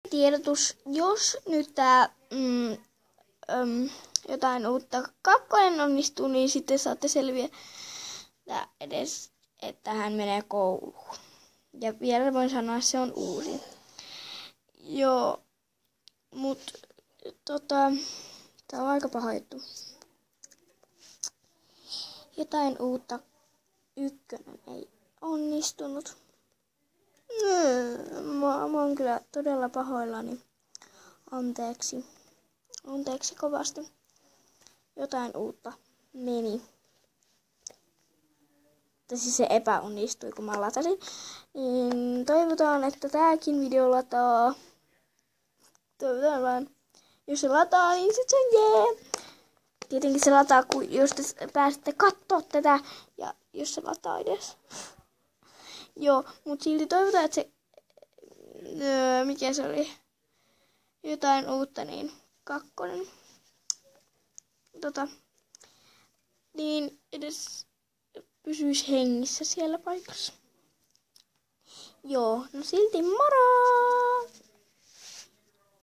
Tiedotus, jos nyt tää jotain uutta 2 onnistuu, niin sitten saatte selviä edes, että hän menee kouluun. Ja vielä voin sanoa, että se on uusi. Joo, mut tää on aika paha juttu. Jotain uutta 1 ei onnistunut. Mä oon kyllä todella pahoillani. Anteeksi kovasti. Jotain uutta meni. Tai siis se epäonnistui, kun mä latasin. Niin toivotaan, että tääkin video lataa. Toivotaan vaan. Jos se lataa, niin sit se on jee. Tietenkin se lataa, jos te pääsette kattoo tätä. Ja jos se lataa edes. Joo, mut silti toivotaan, että se... mikä se oli? Jotain uutta, niin 2. Niin edes pysyisi hengissä siellä paikassa. Joo, no silti moro!